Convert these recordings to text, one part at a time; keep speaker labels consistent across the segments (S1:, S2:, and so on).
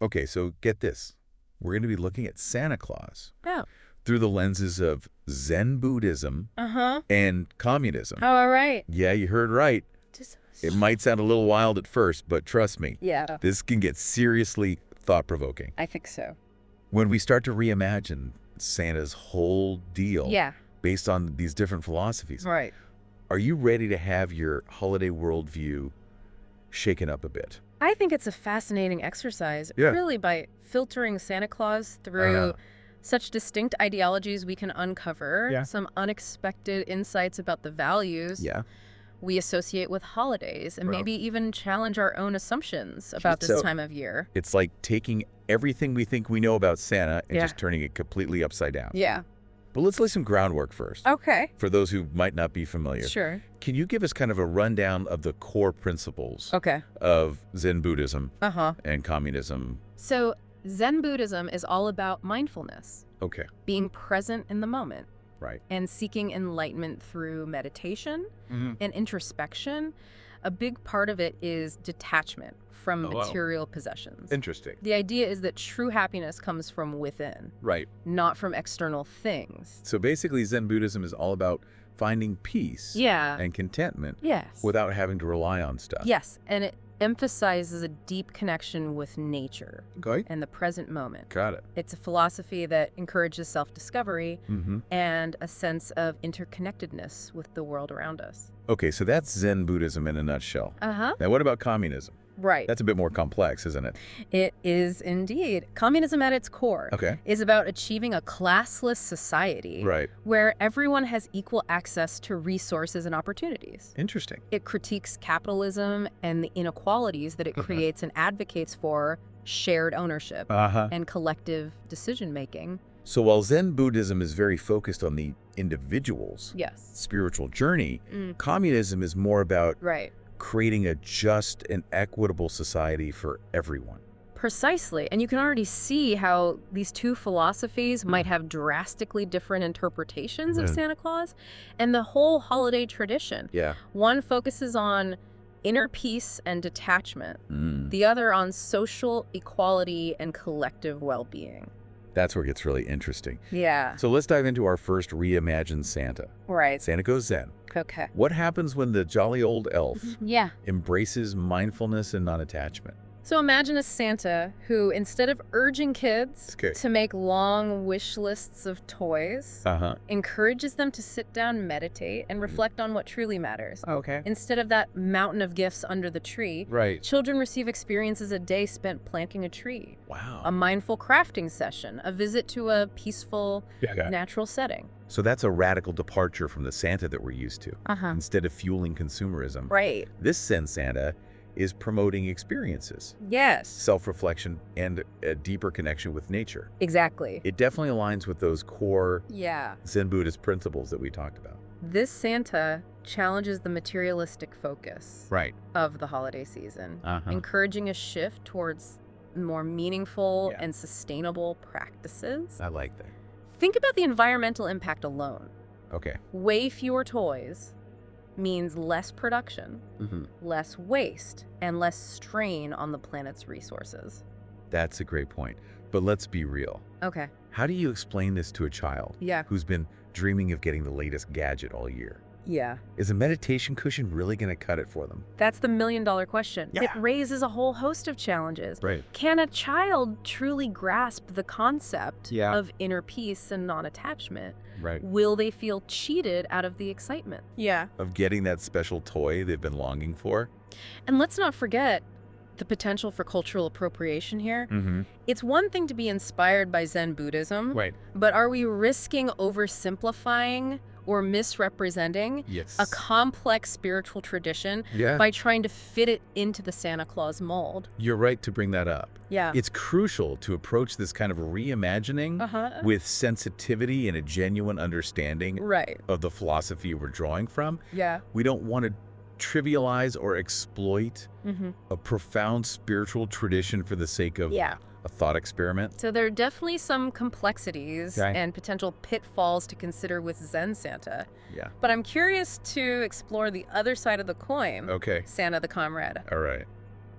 S1: Okay, so get this. We're going to be looking at Santa Claus
S2: Oh.
S1: through the lenses of Zen Buddhism
S2: Uh-huh.
S1: and communism.
S2: Oh, all right.
S1: Yeah, you heard right. It might sound a little wild at first, but trust me,
S2: Yeah,
S1: this can get seriously thought-provoking.
S2: I think so.
S1: When we start to reimagine Santa's whole deal
S2: Yeah.
S1: based on these different philosophies,
S2: Right.
S1: are you ready to have your holiday worldview shaken up a bit?
S2: I think it's a fascinating exercise,
S1: Yeah.
S2: really, by filtering Santa Claus through such distinct ideologies we can uncover,
S1: Yeah.
S2: some unexpected insights about the values
S1: Yeah.
S2: we associate with holidays, and
S1: Right.
S2: maybe even challenge our own assumptions about this
S1: So-
S2: time of year.
S1: It's like taking everything we think we know about Santa and
S2: Yeah.
S1: just turning it completely upside down.
S2: Yeah.
S1: But let's lay some groundwork first.
S2: Okay.
S1: For those who might not be familiar,
S2: Sure.
S1: can you give us kind of a rundown of the core principles
S2: Okay.
S1: of Zen Buddhism
S2: Uh-huh.
S1: and communism?
S2: So Zen Buddhism is all about mindfulness,
S1: Okay,
S2: being present in the moment,
S1: right.
S2: and seeking enlightenment through meditation and introspection. A big part of it is detachment from
S1: Oh, wow.
S2: material possessions.
S1: Interesting.
S2: The idea is that true happiness comes from within,
S1: Right.
S2: not from external things.
S1: So basically, Zen Buddhism is all about finding peace
S2: Yeah.
S1: and contentment
S2: Yes.
S1: without having to rely on stuff.
S2: Yes, and it emphasizes a deep connection with nature
S1: Okay.
S2: and the present moment.
S1: Got it.
S2: It's a philosophy that encourages self-discovery
S1: Mm-hmm.
S2: and a sense of interconnectedness with the world around us.
S1: Okay, so that's Zen Buddhism in a nutshell.
S2: Uh-huh.
S1: Now, what about communism?
S2: Right.
S1: That's a bit more complex, isn't it?
S2: It is indeed. Communism at its core
S1: Okay.
S2: is about achieving a classless society
S1: Right.
S2: where everyone has equal access to resources and opportunities.
S1: Interesting.
S2: It critiques capitalism and the inequalities that it creates and advocates for shared ownership
S1: Uh-huh.
S2: and collective decision-making.
S1: So while Zen Buddhism is very focused on the individual's
S2: Yes.
S1: spiritual journey,
S2: Mm.
S1: communism is more about
S2: Right.
S1: creating a just and equitable society for everyone.
S2: Precisely. And you can already see how these two philosophies might have drastically different interpretations of
S1: Mm.
S2: Santa Claus and the whole holiday tradition.
S1: Yeah.
S2: One focuses on inner peace and detachment,
S1: Mm.
S2: the other on social equality and collective well-being.
S1: That's where it gets really interesting.
S2: Yeah.
S1: So let's dive into our first reimagined Santa.
S2: Right.
S1: Santa goes Zen.
S2: Okay.
S1: What happens when the jolly old elf
S2: Yeah.
S1: embraces mindfulness and non-attachment?
S2: So imagine a Santa who, instead of urging kids
S1: Okay.
S2: to make long wish lists of toys,
S1: Uh-huh.
S2: encourages them to sit down, meditate, and reflect on what truly matters.
S1: Okay.
S2: Instead of that mountain of gifts under the tree,
S1: Right.
S2: children receive experiences a day spent planting a tree,
S1: Wow.
S2: a mindful crafting session, a visit to a peaceful, natural setting.
S1: So that's a radical departure from the Santa that we're used to.
S2: Uh-huh.
S1: Instead of fueling consumerism,
S2: Right.
S1: this Zen Santa is promoting experiences,
S2: Yes.
S1: self-reflection, and a deeper connection with nature.
S2: Exactly.
S1: It definitely aligns with those core
S2: Yeah.
S1: Zen Buddhist principles that we talked about.
S2: This Santa challenges the materialistic focus
S1: Right.
S2: of the holiday season,
S1: Uh-huh.
S2: encouraging a shift towards more meaningful
S1: Yeah.
S2: and sustainable practices.
S1: I like that.
S2: Think about the environmental impact alone.
S1: Okay.
S2: Way fewer toys means less production, less waste, and less strain on the planet's resources.
S1: That's a great point. But let's be real.
S2: Okay.
S1: How do you explain this to a child
S2: Yeah.
S1: who's been dreaming of getting the latest gadget all year?
S2: Yeah.
S1: Is a meditation cushion really going to cut it for them?
S2: That's the million-dollar question.
S1: Yeah.
S2: It raises a whole host of challenges.
S1: Right.
S2: Can a child truly grasp the concept
S1: Yeah.
S2: of inner peace and non-attachment?
S1: Right.
S2: Will they feel cheated out of the excitement? Yeah.
S1: Of getting that special toy they've been longing for?
S2: And let's not forget the potential for cultural appropriation here.
S1: Mm-hmm.
S2: It's one thing to be inspired by Zen Buddhism,
S1: Right.
S2: but are we risking oversimplifying or misrepresenting
S1: Yes.
S2: a complex spiritual tradition
S1: Yeah.
S2: by trying to fit it into the Santa Claus mold?
S1: You're right to bring that up.
S2: Yeah.
S1: It's crucial to approach this kind of reimagining
S2: Uh-huh.
S1: with sensitivity and a genuine understanding
S2: Right.
S1: of the philosophy we're drawing from.
S2: Yeah.
S1: We don't want to trivialize or exploit
S2: Mm-hmm.
S1: a profound spiritual tradition for the sake of
S2: Yeah.
S1: a thought experiment.
S2: So there are definitely some complexities
S1: Okay.
S2: and potential pitfalls to consider with Zen Santa.
S1: Yeah.
S2: But I'm curious to explore the other side of the coin,
S1: Okay.
S2: Santa the comrade.
S1: All right.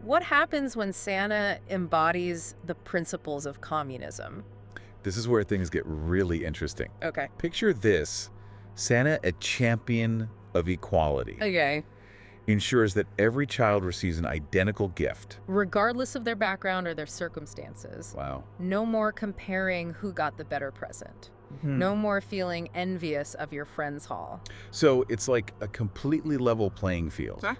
S2: What happens when Santa embodies the principles of communism?
S1: This is where things get really interesting.
S2: Okay.
S1: Picture this: Santa, a champion of equality,
S2: Okay.
S1: ensures that every child receives an identical gift.
S2: Regardless of their background or their circumstances.
S1: Wow.
S2: No more comparing who got the better present. No more feeling envious of your friend's haul.
S1: So it's like a completely level playing field.
S2: Huh?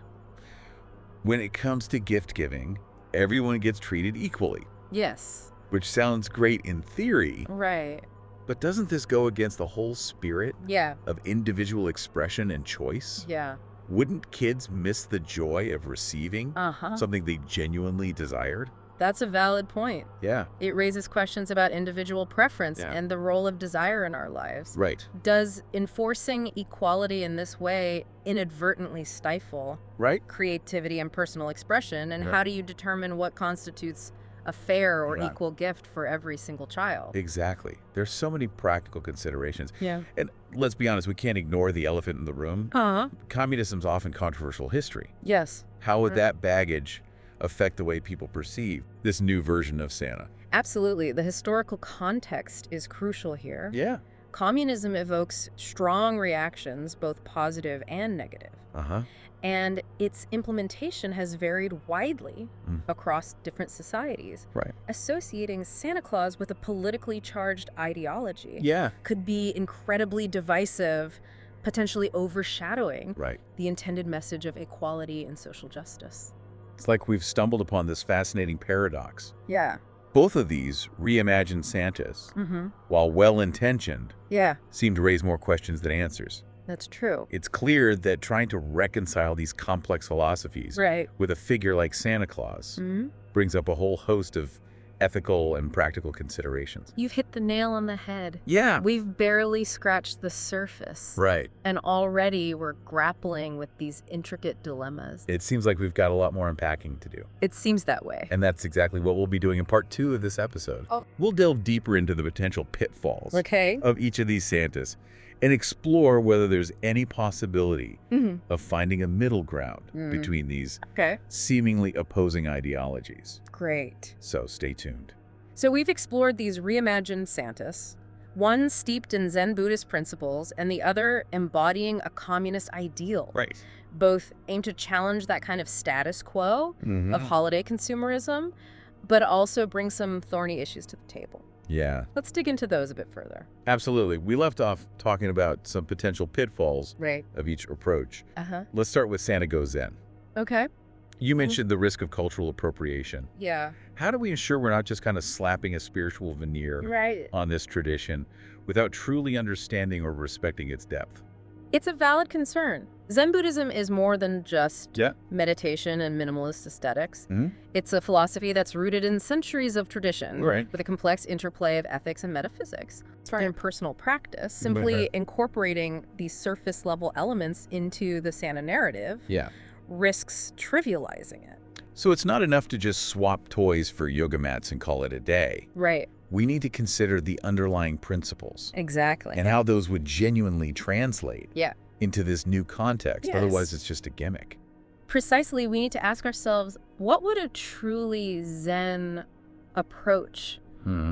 S1: When it comes to gift giving, everyone gets treated equally,
S2: Yes.
S1: which sounds great in theory,
S2: Right.
S1: but doesn't this go against the whole spirit
S2: Yeah.
S1: of individual expression and choice?
S2: Yeah.
S1: Wouldn't kids miss the joy of receiving
S2: Uh-huh.
S1: something they genuinely desired?
S2: That's a valid point.
S1: Yeah,
S2: It raises questions about individual preference
S1: Yeah.
S2: and the role of desire in our lives.
S1: right.
S2: Does enforcing equality in this way inadvertently stifle
S1: Right?
S2: creativity and personal expression? And
S1: Right.
S2: how do you determine what constitutes a fair or
S1: Yeah.
S2: equal gift for every single child?
S1: Exactly. There's so many practical considerations.
S2: Yeah.
S1: And let's be honest, we can't ignore the elephant in the room.
S2: Uh-huh.
S1: Communism's often controversial history.
S2: Yes.
S1: How would that baggage affect the way people perceive this new version of Santa?
S2: Absolutely. The historical context is crucial here.
S1: Yeah.
S2: Communism evokes strong reactions, both positive and negative.
S1: Uh-huh.
S2: And its implementation has varied widely
S1: Mm.
S2: across different societies.
S1: Right.
S2: Associating Santa Claus with a politically charged ideology
S1: Yeah.
S2: could be incredibly divisive, potentially overshadowing
S1: Right.
S2: the intended message of equality and social justice.
S1: It's like we've stumbled upon this fascinating paradox.
S2: Yeah.
S1: Both of these reimagined Santas,
S2: Mm-hmm.
S1: while well-intentioned,
S2: Yeah,
S1: seem to raise more questions than answers.
S2: that's true.
S1: It's clear that trying to reconcile these complex philosophies
S2: Right.
S1: with a figure like Santa Claus
S2: Mm-hmm.
S1: brings up a whole host of ethical and practical considerations.
S2: You've hit the nail on the head.
S1: Yeah.
S2: We've barely scratched the surface.
S1: Right.
S2: And already we're grappling with these intricate dilemmas.
S1: It seems like we've got a lot more unpacking to do.
S2: It seems that way.
S1: And that's exactly what we'll be doing in part 2 of this episode.
S2: Oh.
S1: We'll delve deeper into the potential pitfalls
S2: Okay.
S1: of each of these Santas and explore whether there's any possibility
S2: Mm-hmm.
S1: of finding a middle ground
S2: Mm.
S1: between these
S2: Okay.
S1: seemingly opposing ideologies.
S2: Great.
S1: So stay tuned.
S2: So we've explored these reimagined Santas, one steeped in Zen Buddhist principles and the other embodying a communist ideal.
S1: Right.
S2: Both aim to challenge that kind of status quo
S1: Mm-hmm.
S2: of holiday consumerism, but also bring some thorny issues to the table.
S1: Yeah,
S2: Let's dig into those a bit further.
S1: absolutely. We left off talking about some potential pitfalls
S2: Right.
S1: of each approach.
S2: Uh-huh.
S1: Let's start with Santa Goes Zen.
S2: Okay.
S1: You mentioned the risk of cultural appropriation.
S2: Yeah.
S1: How do we ensure we're not just kind of slapping a spiritual veneer
S2: Right.
S1: on this tradition without truly understanding or respecting its depth?
S2: It's a valid concern. Zen Buddhism is more than just
S1: Yeah.
S2: meditation and minimalist aesthetics.
S1: Mhm.
S2: It's a philosophy that's rooted in centuries of tradition,
S1: Right.
S2: with a complex interplay of ethics and metaphysics. In personal practice, simply
S1: Right.
S2: incorporating these surface-level elements into the Santa narrative
S1: Yeah.
S2: risks trivializing it.
S1: So it's not enough to just swap toys for yoga mats and call it a day.
S2: Right.
S1: We need to consider the underlying principles
S2: Exactly.
S1: and how those would genuinely translate
S2: Yeah.
S1: into this new context.
S2: Yes.
S1: Otherwise, it's just a gimmick.
S2: Precisely, we need to ask ourselves, what would a truly Zen approach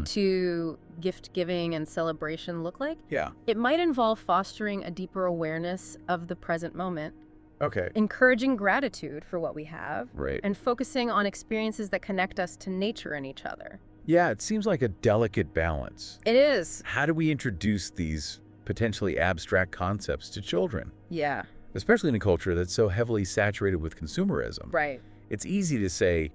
S2: to gift giving and celebration look like?
S1: Yeah.
S2: It might involve fostering a deeper awareness of the present moment,
S1: Okay.
S2: encouraging gratitude for what we have,
S1: Right.
S2: and focusing on experiences that connect us to nature and each other.
S1: Yeah, it seems like a delicate balance.
S2: It is.
S1: How do we introduce these potentially abstract concepts to children,
S2: Yeah.
S1: especially in a culture that's so heavily saturated with consumerism?
S2: Right.
S1: It's easy to say,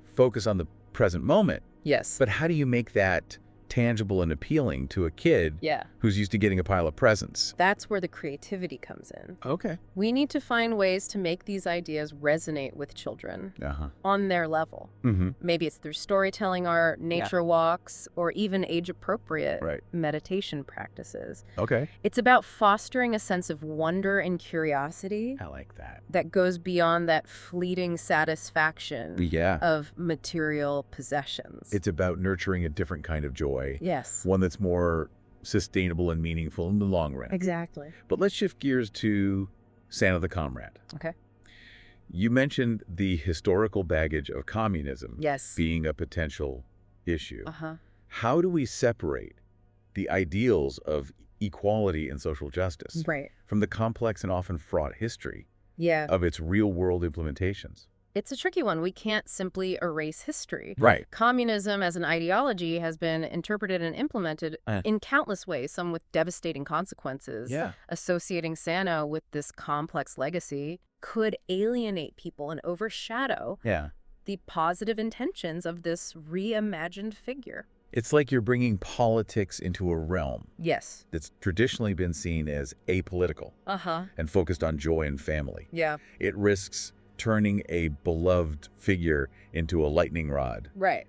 S1: focus on the present moment,
S2: Yes.
S1: but how do you make that tangible and appealing to a kid
S2: Yeah.
S1: who's used to getting a pile of presents?
S2: That's where the creativity comes in.
S1: Okay.
S2: We need to find ways to make these ideas resonate with children
S1: Uh-huh.
S2: on their level.
S1: Mm-hmm.
S2: Maybe it's through storytelling art, nature walks, or even age-appropriate
S1: Right.
S2: meditation practices.
S1: Okay.
S2: It's about fostering a sense of wonder and curiosity
S1: I like that.
S2: that goes beyond that fleeting satisfaction
S1: Yeah.
S2: of material possessions.
S1: It's about nurturing a different kind of joy,
S2: Yes.
S1: one that's more sustainable and meaningful in the long run.
S2: Exactly.
S1: But let's shift gears to Santa the Comrade.
S2: Okay.
S1: You mentioned the historical baggage of communism
S2: Yes.
S1: being a potential issue.
S2: Uh-huh.
S1: How do we separate the ideals of equality and social justice
S2: Right.
S1: from the complex and often fraught history
S2: Yeah.
S1: of its real-world implementations?
S2: It's a tricky one. We can't simply erase history.
S1: Right.
S2: Communism as an ideology has been interpreted and implemented in countless ways, some with devastating consequences.
S1: Yeah.
S2: Associating Santa with this complex legacy could alienate people and overshadow
S1: Yeah.
S2: the positive intentions of this reimagined figure.
S1: It's like you're bringing politics into a realm
S2: Yes.
S1: that's traditionally been seen as apolitical
S2: Uh-huh.
S1: and focused on joy and family.
S2: Yeah.
S1: It risks turning a beloved figure into a lightning rod
S2: Right.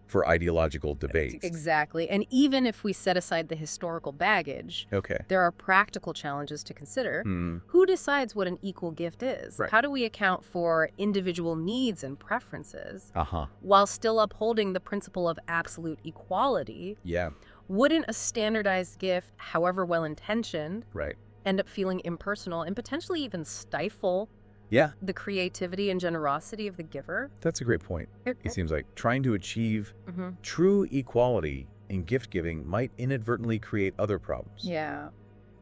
S1: for ideological debates.
S2: Exactly. And even if we set aside the historical baggage,
S1: Okay.
S2: there are practical challenges to consider.
S1: Hmm.
S2: Who decides what an equal gift is?
S1: Right.
S2: How do we account for individual needs and preferences
S1: Uh-huh.
S2: while still upholding the principle of absolute equality?
S1: Yeah.
S2: Wouldn't a standardized gift, however well-intentioned,
S1: Right.
S2: end up feeling impersonal and potentially even stifle
S1: Yeah.
S2: the creativity and generosity of the giver?
S1: That's a great point. It seems like trying to achieve
S2: Mm-hmm.
S1: true equality in gift giving might inadvertently create other problems.
S2: Yeah,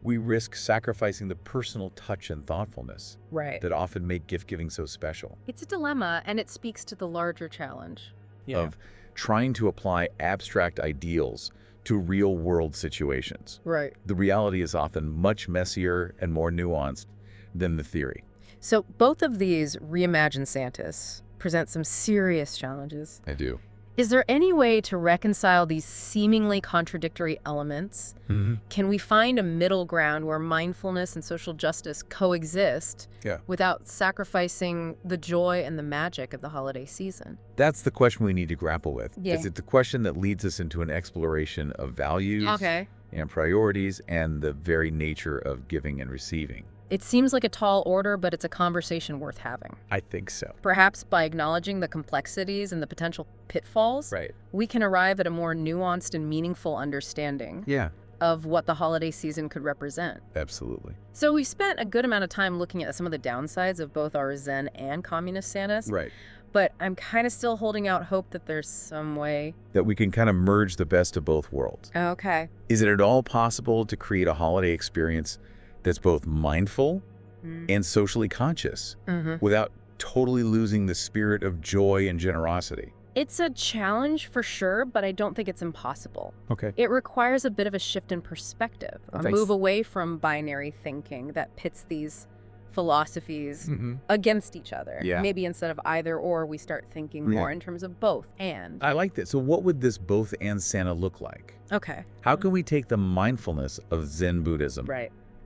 S1: We risk sacrificing the personal touch and thoughtfulness
S2: right.
S1: that often make gift giving so special.
S2: It's a dilemma, and it speaks to the larger challenge.
S1: Of trying to apply abstract ideals to real-world situations.
S2: Right.
S1: The reality is often much messier and more nuanced than the theory.
S2: So both of these reimagined Santas present some serious challenges.
S1: I do.
S2: Is there any way to reconcile these seemingly contradictory elements? Can we find a middle ground where mindfulness and social justice coexist without sacrificing the joy and the magic of the holiday season?
S1: That's the question we need to grapple with.
S2: Yeah.
S1: It's the question that leads us into an exploration of values and priorities and the very nature of giving and receiving.
S2: It seems like a tall order, but it's a conversation worth having.
S1: I think so.
S2: Perhaps by acknowledging the complexities and the potential pitfalls, we can arrive at a more nuanced and meaningful understanding of what the holiday season could represent.
S1: Absolutely.
S2: So we spent a good amount of time looking at some of the downsides of both our Zen and communist Santas.
S1: Right.
S2: But I'm kind of still holding out hope that there's some way.
S1: That we can kind of merge the best of both worlds.
S2: Okay.
S1: Is it at all possible to create a holiday experience that's both mindful and socially conscious without totally losing the spirit of joy and generosity?
S2: It's a challenge for sure, but I don't think it's impossible.
S1: Okay.
S2: It requires a bit of a shift in perspective, a move away from binary thinking that pits these philosophies against each other.
S1: Yeah.
S2: Maybe instead of either or, we start thinking more in terms of both and.
S1: I like that. So what would this both and Santa look like?
S2: Okay.
S1: How can we take the mindfulness of Zen Buddhism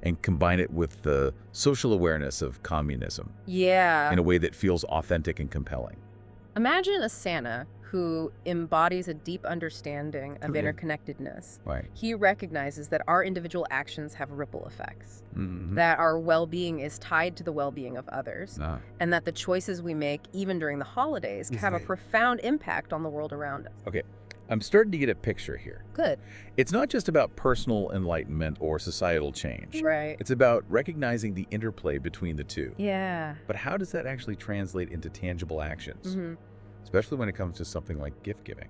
S1: and combine it with the social awareness of communism in a way that feels authentic and compelling?
S2: Imagine a Santa who embodies a deep understanding of interconnectedness.
S1: Right.
S2: He recognizes that our individual actions have ripple effects, that our well-being is tied to the well-being of others, and that the choices we make, even during the holidays, can have a profound impact on the world around us.
S1: Okay. I'm starting to get a picture here.
S2: Good.
S1: It's not just about personal enlightenment or societal change.
S2: Right.
S1: It's about recognizing the interplay between the two.
S2: Yeah.
S1: But how does that actually translate into tangible actions? Especially when it comes to something like gift giving.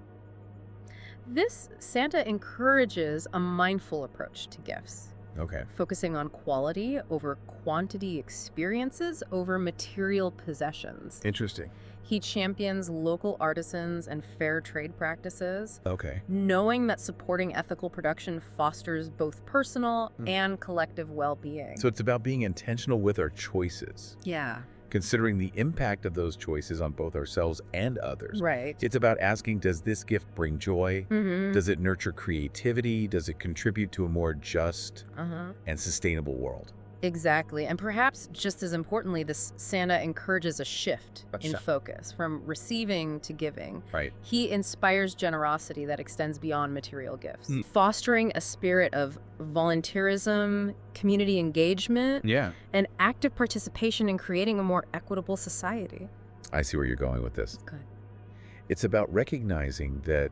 S2: This Santa encourages a mindful approach to gifts.
S1: Okay.
S2: Focusing on quality over quantity, experiences over material possessions.
S1: Interesting.
S2: He champions local artisans and fair trade practices.
S1: Okay.
S2: Knowing that supporting ethical production fosters both personal and collective well-being.
S1: So it's about being intentional with our choices.
S2: Yeah.
S1: Considering the impact of those choices on both ourselves and others.
S2: Right.
S1: It's about asking, does this gift bring joy? Does it nurture creativity? Does it contribute to a more just and sustainable world?
S2: Exactly. And perhaps just as importantly, this Santa encourages a shift in focus from receiving to giving.
S1: Right.
S2: He inspires generosity that extends beyond material gifts, fostering a spirit of volunteerism, community engagement, and active participation in creating a more equitable society.
S1: I see where you're going with this.
S2: Good.
S1: It's about recognizing that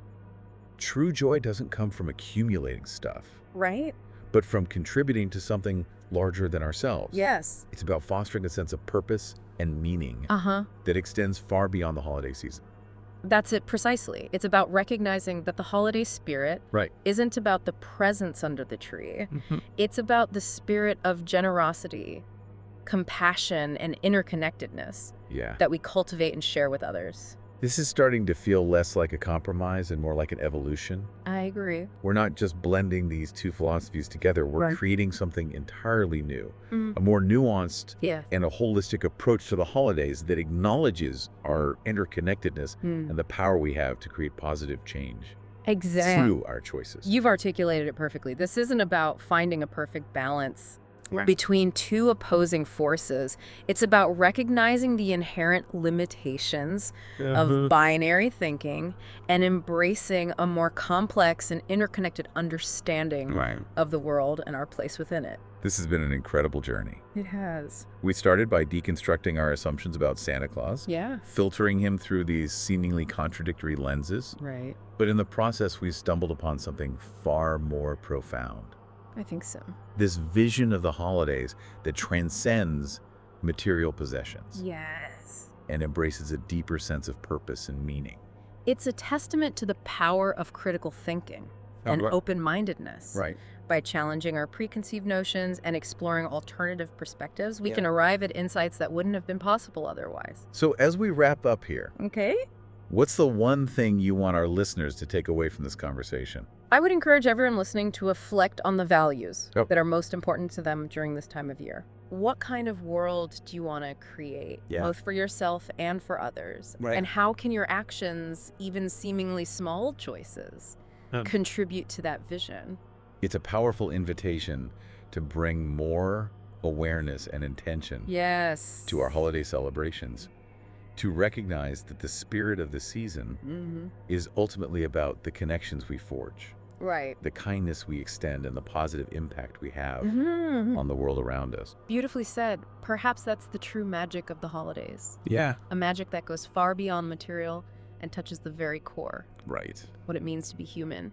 S1: true joy doesn't come from accumulating stuff,
S2: Right?
S1: but from contributing to something larger than ourselves.
S2: Yes.
S1: It's about fostering a sense of purpose and meaning that extends far beyond the holiday season.
S2: That's it precisely. It's about recognizing that the holiday spirit isn't about the presents under the tree. It's about the spirit of generosity, compassion, and interconnectedness that we cultivate and share with others.
S1: This is starting to feel less like a compromise and more like an evolution.
S2: I agree.
S1: We're not just blending these two philosophies together. We're creating something entirely new, a more nuanced and a holistic approach to the holidays that acknowledges our interconnectedness and the power we have to create positive change through our choices.
S2: You've articulated it perfectly. This isn't about finding a perfect balance between two opposing forces. It's about recognizing the inherent limitations of binary thinking and embracing a more complex and interconnected understanding of the world and our place within it.
S1: This has been an incredible journey.
S2: It has.
S1: We started by deconstructing our assumptions about Santa Claus, filtering him through these seemingly contradictory lenses. But in the process, we stumbled upon something far more profound.
S2: I think so.
S1: This vision of the holidays that transcends material possessions. And embraces a deeper sense of purpose and meaning.
S2: It's a testament to the power of critical thinking and open-mindedness. By challenging our preconceived notions and exploring alternative perspectives, we can arrive at insights that wouldn't have been possible otherwise.
S1: So as we wrap up here, what's the one thing you want our listeners to take away from this conversation?
S2: I would encourage everyone listening to reflect on the values that are most important to them during this time of year. What kind of world do you want to create, both for yourself and for others? And how can your actions, even seemingly small choices, contribute to that vision?
S1: It's a powerful invitation to bring more awareness and intention to our holiday celebrations. To recognize that the spirit of the season is ultimately about the connections we forge, the kindness we extend, and the positive impact we have on the world around us.
S2: Beautifully said. Perhaps that's the true magic of the holidays. A magic that goes far beyond material and touches the very core.
S1: What
S2: it means to be human.